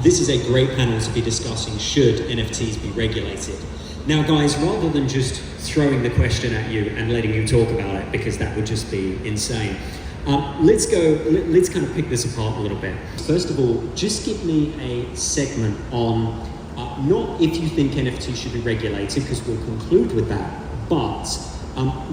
this is a great panel to be discussing, should NFTs be regulated? Now guys, rather than just throwing the question at you and letting you talk about it, because that would just be insane, let's kind of pick this apart a little bit. First of all, just give me a segment on, not if you think NFTs should be regulated, because we'll conclude with that, but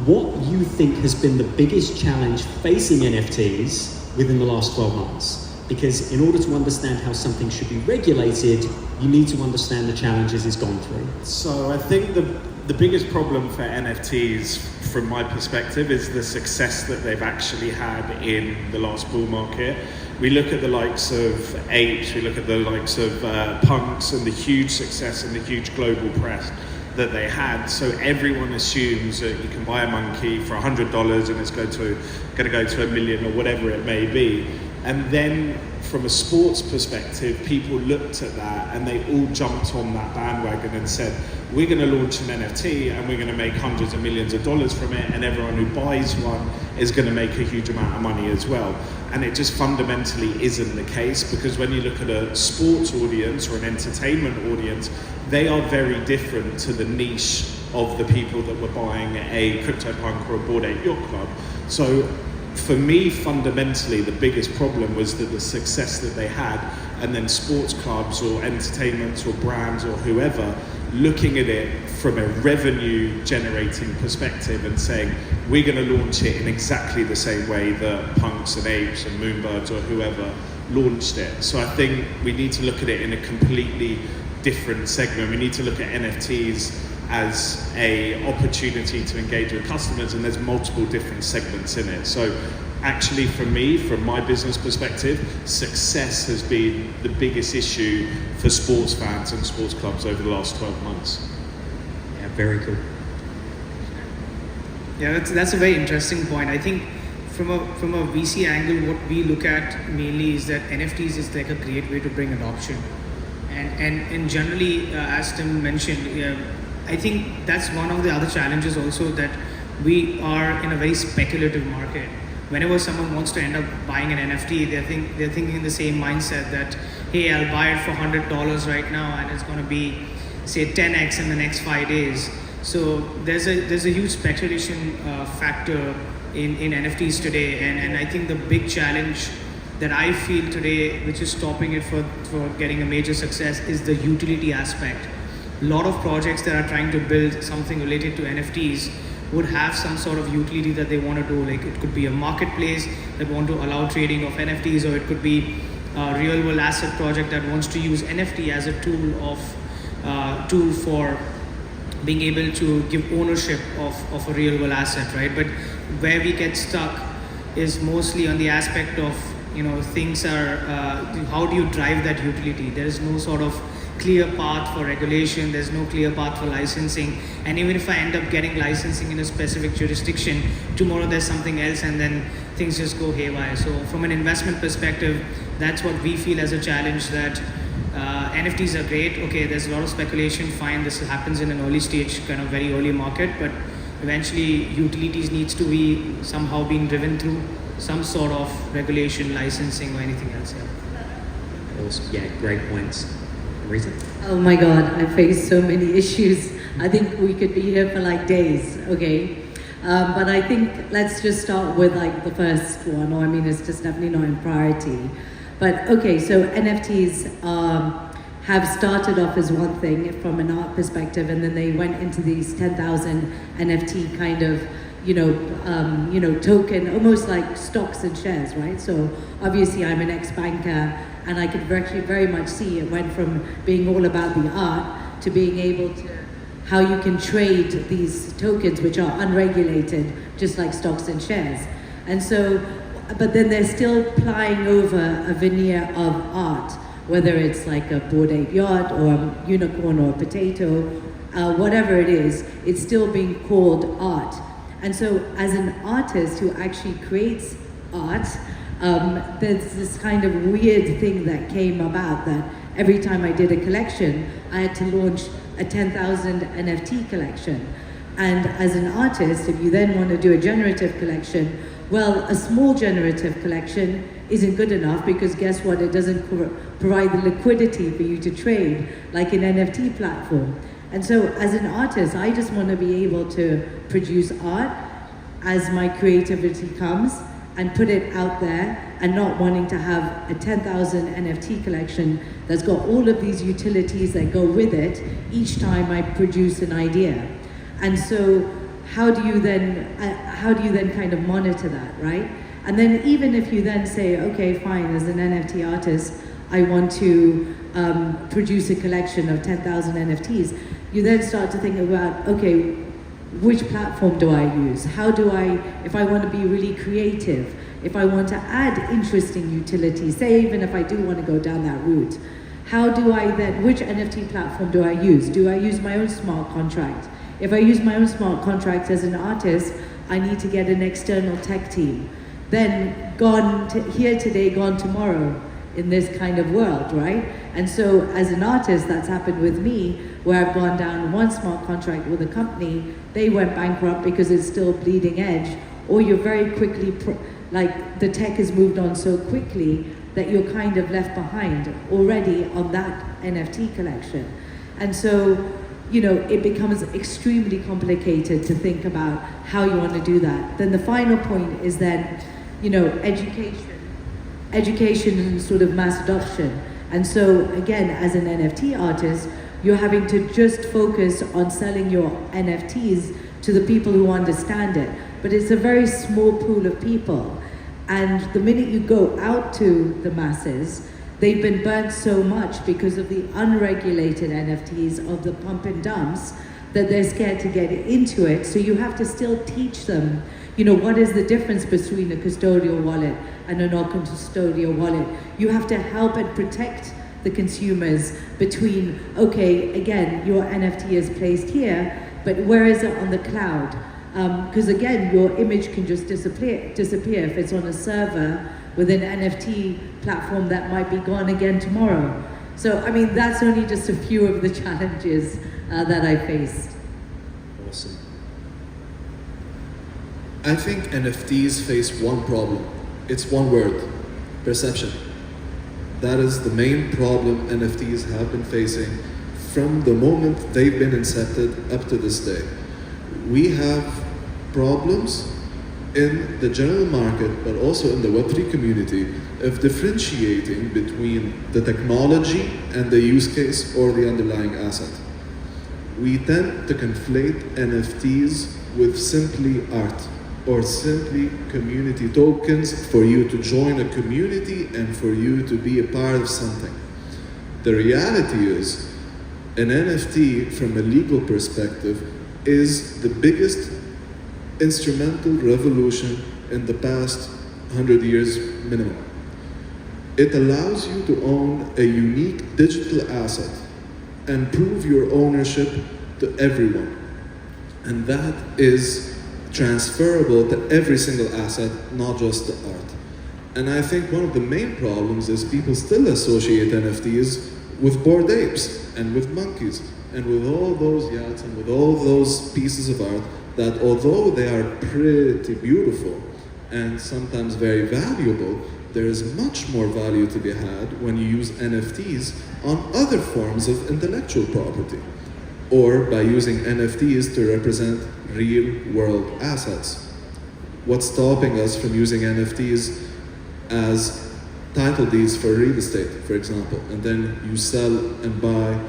what you think has been the biggest challenge facing NFTs within the last 12 months. Because in order to understand how something should be regulated, you need to understand the challenges it's gone through. So I think the biggest problem for NFTs, from my perspective, is the success that they've actually had in the last bull market. We look at the likes of apes, we look at the likes of punks, and the huge success and the huge global press that they had. So everyone assumes that you can buy a monkey for $100 and it's going to go to $1 million or whatever it may be. And then from a sports perspective, people looked at that and they all jumped on that bandwagon and said, we're going to launch an NFT and we're going to make hundreds of millions of dollars from it, and everyone who buys one is going to make a huge amount of money as well. And it just fundamentally isn't the case, because when you look at a sports audience or an entertainment audience, they are very different to the niche of the people that were buying a CryptoPunk or a Bored Ape Yacht Club. So for me, fundamentally, the biggest problem was that the success that they had, and then sports clubs or entertainments or brands or whoever looking at it from a revenue generating perspective and saying, we're going to launch it in exactly the same way that punks and apes and moonbirds or whoever launched it. So I think we need to look at it in a completely different segment. We need to look at NFTs as a opportunity to engage with customers, and there's multiple different segments in it. So actually for me, from my business perspective, success has been the biggest issue for sports fans and sports clubs over the last 12 months. Yeah, very cool. Yeah, that's a very interesting point. I think from a VC angle, what we look at mainly is that NFTs is like a great way to bring adoption. And generally, as Tim mentioned, I think that's one of the other challenges also, that we are in a very speculative market. Whenever someone wants to end up buying an NFT, they're thinking in the same mindset that, hey, I'll buy it for $100 right now and it's going to be, say, 10x in the next 5 days. So there's a huge speculation factor in NFTs today, and I think the big challenge that I feel today, which is stopping it for getting a major success, is the utility aspect. A lot of projects that are trying to build something related to NFTs would have some sort of utility that they want to do. Like, it could be a marketplace that want to allow trading of NFTs, or it could be a real world asset project that wants to use NFT as a tool for being able to give ownership of a real world asset, right? But where we get stuck is mostly on the aspect of, things are, how do you drive that utility? There is no sort of clear path for regulation, there's no clear path for licensing, and even if I end up getting licensing in a specific jurisdiction, tomorrow there's something else and then things just go haywire. So from an investment perspective, that's what we feel as a challenge, that NFTs are great, okay, there's a lot of speculation, fine, this happens in an early stage, kind of very early market, but eventually utilities needs to be somehow being driven through some sort of regulation, licensing, or anything else. Awesome. Yeah, great points. Rita? Oh my God, I face so many issues. I think we could be here for like days, okay? But I think let's just start with like the first one, or I mean, it's just definitely not in priority. But okay, so NFTs have started off as one thing from an art perspective, and then they went into these 10,000 NFT kind of, token, almost like stocks and shares, right? So obviously I'm an ex-banker, and I could very much see it went from being all about the art to being able to, how you can trade these tokens which are unregulated, just like stocks and shares. And so, but then they're still plying over a veneer of art, whether it's like a Bored Ape Yacht or a unicorn or a potato, whatever it is, it's still being called art. And so as an artist who actually creates art, there's this kind of weird thing that came about, that every time I did a collection, I had to launch a 10,000 NFT collection. And as an artist, if you then want to do a generative collection, well, a small generative collection isn't good enough, because guess what? It doesn't provide the liquidity for you to trade like an NFT platform. And so as an artist, I just want to be able to produce art as my creativity comes and put it out there, and not wanting to have a 10,000 NFT collection that's got all of these utilities that go with it each time I produce an idea. And so how do you then kind of monitor that, right? And then even if you then say, okay, fine, as an NFT artist, I want to produce a collection of 10,000 NFTs, you then start to think about, okay, which platform do I use? How do I, if I want to be really creative, if I want to add interesting utilities, say even if I do want to go down that route, how do I then, which NFT platform do I use? Do I use my own smart contract? If I use my own smart contract as an artist, I need to get an external tech team. Then here today, gone tomorrow in this kind of world, right? And so as an artist, that's happened with me, where I've gone down one smart contract with a company, they went bankrupt because it's still bleeding edge, or you're very quickly, like the tech has moved on so quickly that you're kind of left behind already on that NFT collection. And so, you know, it becomes extremely complicated to think about how you want to do that. Then the final point is then, you know, education and sort of mass adoption. And so again, as an NFT artist, you're having to just focus on selling your NFTs to the people who understand it. But it's a very small pool of people. And the minute you go out to the masses, they've been burnt so much because of the unregulated NFTs of the pump and dumps that they're scared to get into it. So you have to still teach them, you know, what is the difference between a custodial wallet and a non-custodial wallet. You have to help and protect the consumers between, okay, again, your NFT is placed here, but where is it on the cloud? Because again, your image can just disappear if it's on a server with an NFT platform that might be gone again tomorrow. So, I mean, that's only just a few of the challenges that I faced. Awesome. I think NFTs face one problem. It's one word: perception. That is the main problem NFTs have been facing from the moment they've been incepted up to this day. We have problems in the general market, but also in the Web3 community, of differentiating between the technology and the use case or the underlying asset. We tend to conflate NFTs with simply art, or simply community tokens for you to join a community and for you to be a part of something. The reality is, an NFT from a legal perspective is the biggest instrumental revolution in the past 100 years minimum. It allows you to own a unique digital asset and prove your ownership to everyone. And that is transferable to every single asset, not just the art. And I think one of the main problems is people still associate NFTs with bored apes and with monkeys and with all those yachts and with all those pieces of art that, although they are pretty beautiful and sometimes very valuable, there is much more value to be had when you use NFTs on other forms of intellectual property, or by using NFTs to represent real-world assets. What's stopping us from using NFTs as title deeds for real estate, for example, and then you sell and buy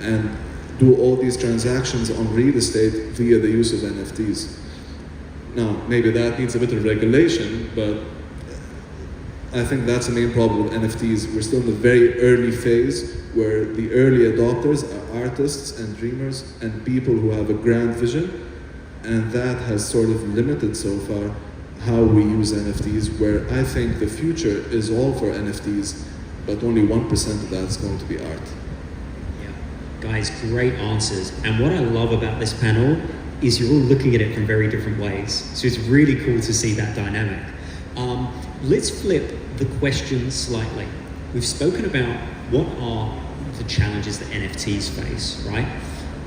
and do all these transactions on real estate via the use of NFTs? Now, maybe that needs a bit of regulation, but I think that's the main problem with NFTs. We're still in the very early phase where the early adopters are artists and dreamers and people who have a grand vision, and that has sort of limited so far how we use NFTs, where I think the future is all for NFTs, but only 1% of that is going to be art. Yeah, guys, great answers. And what I love about this panel is you're all looking at it from very different ways. So it's really cool to see that dynamic. Let's flip the question slightly. We've spoken about what are the challenges that NFTs face, right?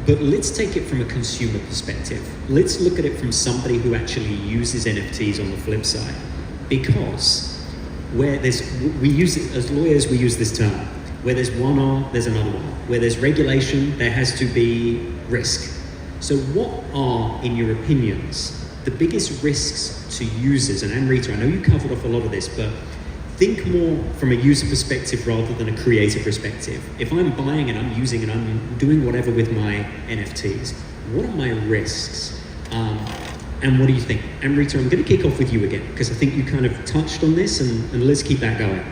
But let's take it from a consumer perspective. Let's look at it from somebody who actually uses NFTs on the flip side. Because where we use it as lawyers, we use this term. Where there's one R, there's another one. Where there's regulation, there has to be risk. So what are, in your opinions, the biggest risks to users? And Amrita, I know you covered off a lot of this, but think more from a user perspective rather than a creator perspective. If I'm buying and I'm using and I'm doing whatever with my NFTs, what are my risks? And what do you think? Amrita, I'm going to kick off with you again, because I think you kind of touched on this, and let's keep that going.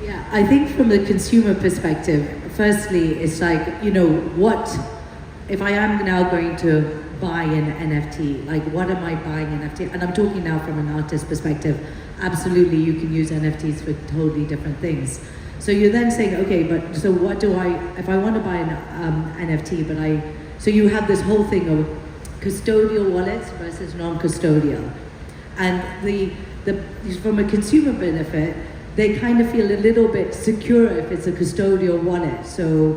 Yeah, I think from the consumer perspective, firstly, it's like, what, if I am now going to buy an NFT, like what am I buying NFT? And I'm talking now from an artist perspective. Absolutely, you can use NFTs for totally different things. So you're then saying, okay, but so what do if I want to buy an NFT, so you have this whole thing of custodial wallets versus non-custodial. And from a consumer benefit, they kind of feel a little bit secure if it's a custodial wallet. So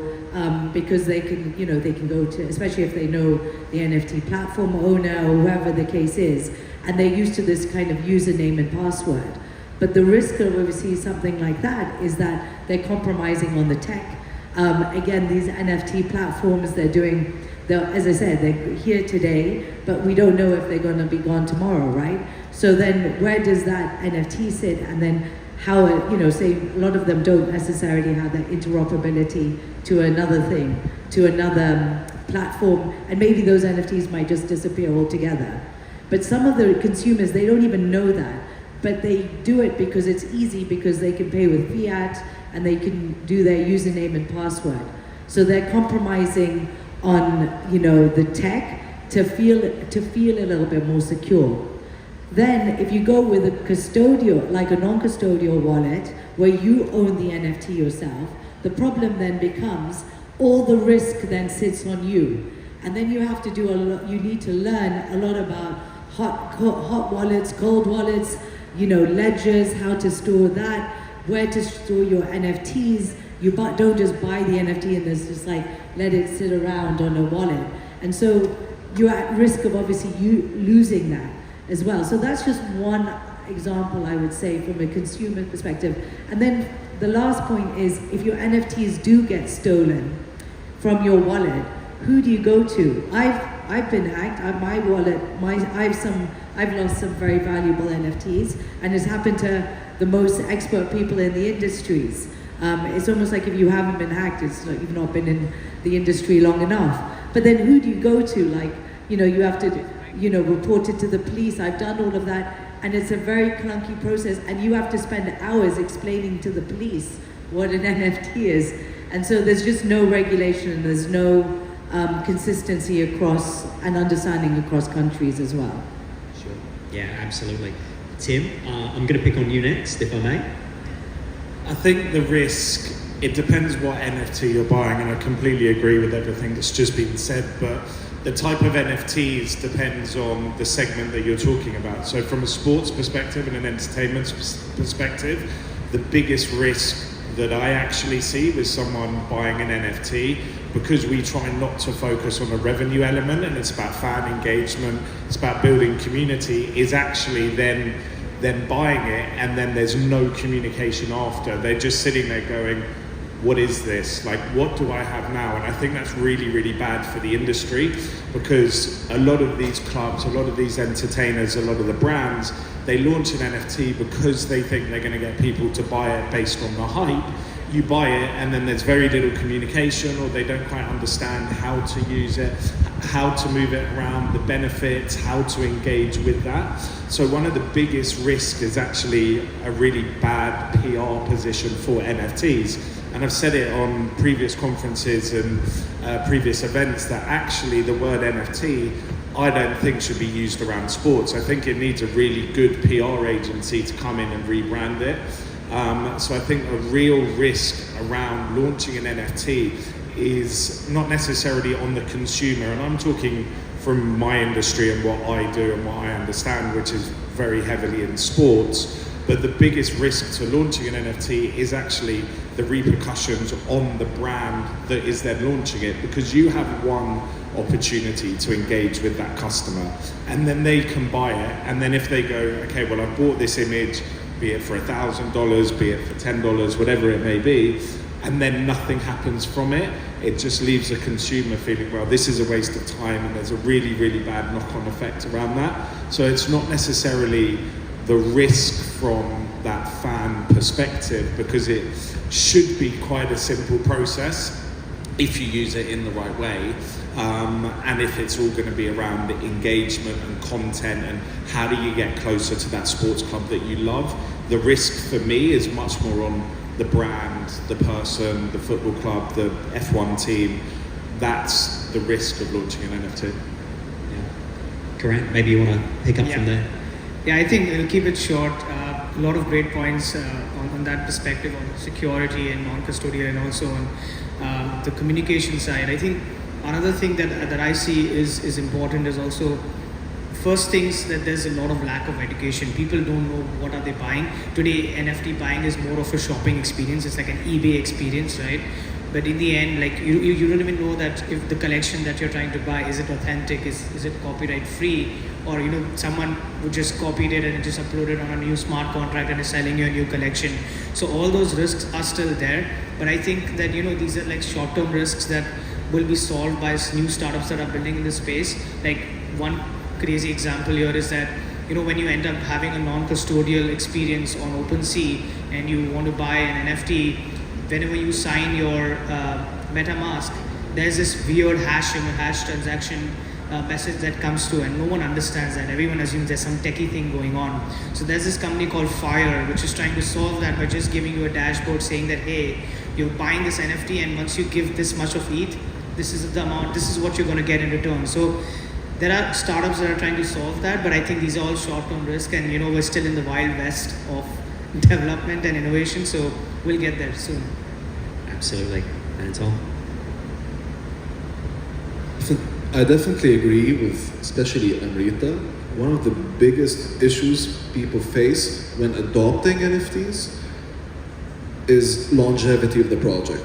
because they can, they can go to, especially if they know the NFT platform owner or whoever the case is, and they're used to this kind of username and password. But the risk of obviously something like that is that they're compromising on the tech. Again, these NFT platforms, as I said, they're here today, but we don't know if they're going to be gone tomorrow, right? So then where does that NFT sit? And then how, say a lot of them don't necessarily have that interoperability to another thing, to another platform, and maybe those NFTs might just disappear altogether. But some of the consumers, they don't even know that, but they do it because it's easy, because they can pay with fiat and they can do their username and password. So they're compromising on, the tech to feel a little bit more secure. Then if you go with a custodial, like a non-custodial wallet, where you own the NFT yourself, the problem then becomes all the risk then sits on you. And then you have to do you need to learn a lot about hot wallets, cold wallets, ledgers, how to store that, where to store your NFTs. You don't just buy the NFT and just like let it sit around on a wallet. And so you're at risk of obviously you losing that as well. So that's just one example, I would say, from a consumer perspective. And then the last point is, if your NFTs do get stolen from your wallet, who do you go to? I've been hacked. My wallet, I've lost some very valuable NFTs, and it's happened to the most expert people in the industries. It's almost like if you haven't been hacked, it's like you've not been in the industry long enough. But then who do you go to? Like, you have to, report it to the police. I've done all of that, and it's a very clunky process, and you have to spend hours explaining to the police what an NFT is. And so there's just no regulation, there's no consistency across and understanding across countries as well. Sure. Yeah, absolutely. Tim, I'm going to pick on you next, if I may. I think the risk, it depends what NFT you're buying, and I completely agree with everything that's just been said, but the type of NFTs depends on the segment that you're talking about. So from a sports perspective and an entertainment perspective, the biggest risk that I actually see with someone buying an NFT, because we try not to focus on the revenue element and it's about fan engagement, it's about building community, is actually then buying it and then there's no communication after. They're just sitting there going, what is this? Like, what do I have now? And I think that's really, really bad for the industry, because a lot of these clubs, a lot of these entertainers, a lot of the brands, they launch an NFT because they think they're going to get people to buy it based on the hype. You buy it and then there's very little communication, or they don't quite understand how to use it, how to move it around, the benefits, how to engage with that. So one of the biggest risks is actually a really bad PR position for NFTs. And I've said it on previous conferences and previous events that actually the word NFT, I don't think should be used around sports. I think it needs a really good PR agency to come in and rebrand it. So I think a real risk around launching an NFT is not necessarily on the consumer, and I'm talking from my industry and what I do and what I understand, which is very heavily in sports. But the biggest risk to launching an NFT is actually the repercussions on the brand that is then launching it, because you have one opportunity to engage with that customer and then they can buy it, and then if they go, okay, well, I've bought this image, be it for $1,000, be it for $10, whatever it may be, and then nothing happens from it. It just leaves a consumer feeling, well, this is a waste of time, and there's a really, really bad knock-on effect around that. So it's not necessarily the risk from that fan perspective, because it should be quite a simple process if you use it in the right way, and if it's all going to be around engagement and content and how do you get closer to that sports club that you love. The risk for me is much more on the brand, the person, the football club, the F1 team. That's the risk of launching an NFT. Yeah. Correct. Maybe you want to pick up from there. Yeah, I think I'll keep it short. A lot of great points on that perspective, on security and non-custodial, and also on the communication side. I think another thing that I see is important is also, first things, that there's a lot of lack of education. People don't know what are they buying. Today, NFT buying is more of a shopping experience. It's like an eBay experience, right? But in the end, like you don't even know that if the collection that you're trying to buy, is it authentic, is it copyright free, or someone who just copied it and just uploaded on a new smart contract and is selling you a new collection. So all those risks are still there. But I think that these are like short-term risks that will be solved by new startups that are building in this space. Like one crazy example here is that when you end up having a non-custodial experience on OpenSea and you want to buy an NFT, whenever you sign your MetaMask, there's this weird hash transaction message that comes through, and no one understands that. Everyone assumes there's some techie thing going on. So there's this company called Fire, which is trying to solve that by just giving you a dashboard saying that, hey, you're buying this NFT, and once you give this much of ETH, this is the amount, this is what you're going to get in return. So there are startups that are trying to solve that, but I think these are all short-term risk, and we're still in the wild west of development and innovation, so we'll get there soon. Absolutely. Anton? I definitely agree with especially Amrita. One of the biggest issues people face when adopting NFTs is longevity of the project.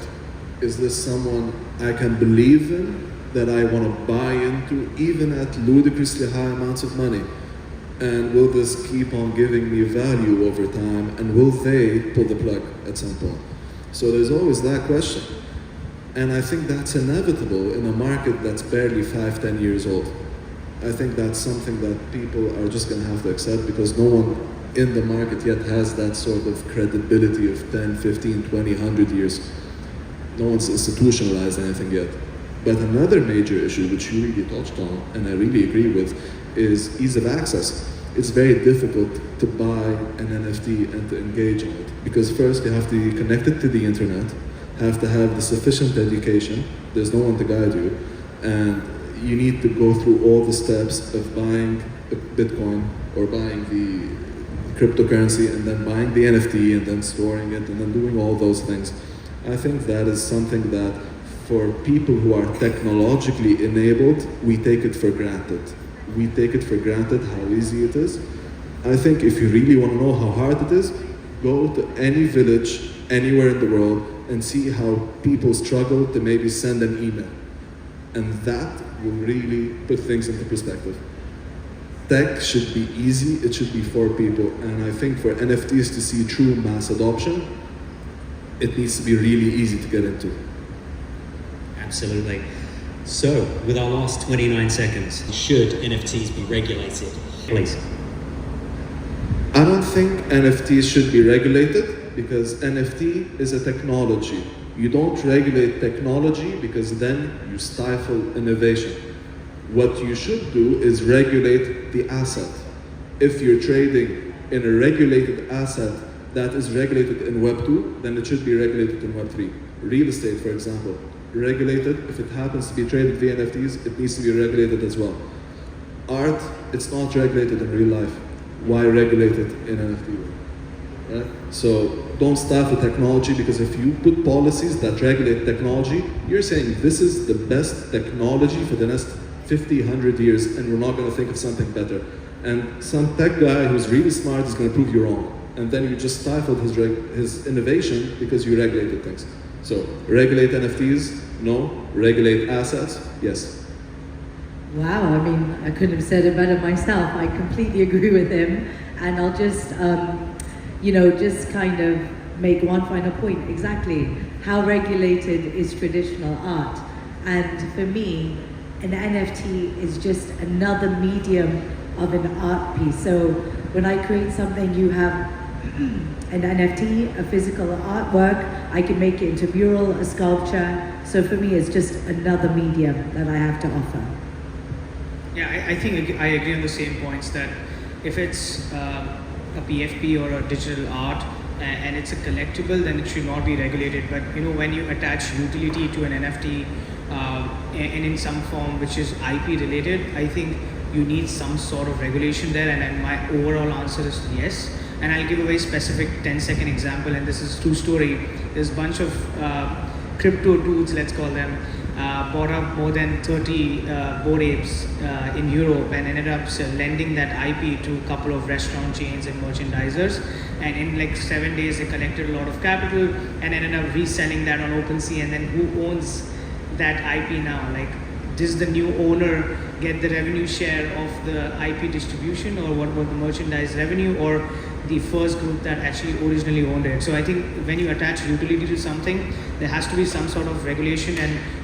Is this someone I can believe in, that I want to buy into, even at ludicrously high amounts of money? And will this keep on giving me value over time? And will they pull the plug at some point? So there's always that question. And I think that's inevitable in a market that's barely 5-10 years old. I think that's something that people are just going to have to accept, because no one in the market yet has that sort of credibility of 10, 15, 20, 100 years. No one's institutionalized anything yet. But another major issue, which you really touched on, and I really agree with, is ease of access. It's very difficult to buy an NFT and to engage on it, because first you have to be connected to the internet, have to have the sufficient education, there's no one to guide you, and you need to go through all the steps of buying a Bitcoin or buying the cryptocurrency and then buying the NFT and then storing it and then doing all those things. I think that is something that for people who are technologically enabled, we take it for granted. We take it for granted how easy it is. I think if you really want to know how hard it is, go to any village, anywhere in the world, and see how people struggle to maybe send an email. And that will really put things into perspective. Tech should be easy, it should be for people, and I think for NFTs to see true mass adoption, it needs to be really easy to get into. Absolutely. So, with our last 29 seconds, should NFTs be regulated? Please. I don't think NFTs should be regulated, because NFT is a technology. You don't regulate technology, because then you stifle innovation. What you should do is regulate the asset. If you're trading in a regulated asset that is regulated in Web 2, then it should be regulated in Web 3. Real estate, for example, regulated. If it happens to be traded via NFTs, it needs to be regulated as well. Art, it's not regulated in real life. Why regulate it in NFT? Right? So don't stifle technology, because if you put policies that regulate technology, you're saying this is the best technology for the next 50, 100 years, and we're not going to think of something better. And some tech guy who's really smart is going to prove you wrong. And then you just stifled his innovation because you regulated things. So regulate NFTs, no. Regulate assets, yes. Wow, I mean, I couldn't have said it better myself. I completely agree with him. And I'll just just kind of make one final point. Exactly. How regulated is traditional art? And for me, an NFT is just another medium of an art piece. So when I create something, you have an NFT, a physical artwork. I can make it into mural, a sculpture. So for me, it's just another medium that I have to offer. Yeah, I think I agree on the same points that if it's a PFP or a digital art and it's a collectible, then it should not be regulated. But when you attach utility to an NFT and in some form which is IP related, I think you need some sort of regulation there. And my overall answer is yes. And I'll give a very specific 10-second example, and this is true story. There's a bunch of crypto dudes, let's call them, bought up more than 30 Bored Apes in Europe and ended up lending that IP to a couple of restaurant chains and merchandisers. And in like 7 days, they collected a lot of capital and ended up reselling that on OpenSea. And then who owns that IP now? Like, does the new owner get the revenue share of the IP distribution, or what was the merchandise revenue, or the first group that actually originally owned it? So I think when you attach utility to something, there has to be some sort of regulation.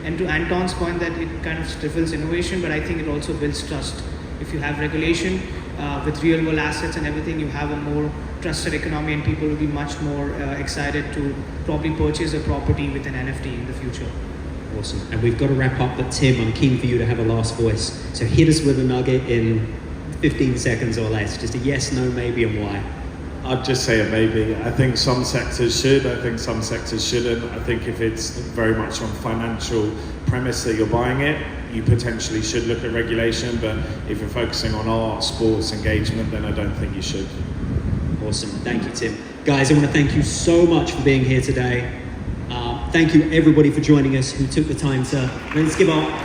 And to Anton's point that it kind of stifles innovation, but I think it also builds trust. If you have regulation with real world assets and everything, you have a more trusted economy, and people will be much more excited to probably purchase a property with an NFT in the future. Awesome. And we've got to wrap up, but Tim, I'm keen for you to have a last voice. So hit us with a nugget in 15 seconds or less. Just a yes, no, maybe, and why. I'd just say a maybe. I think some sectors should, I think some sectors shouldn't. I think if it's very much on financial premise that you're buying it, you potentially should look at regulation, but if you're focusing on art, sports, engagement, then I don't think you should. Awesome. Thank you, Tim. Guys, I want to thank you so much for being here today. Thank you, everybody, for joining us who took the time to... Let's give our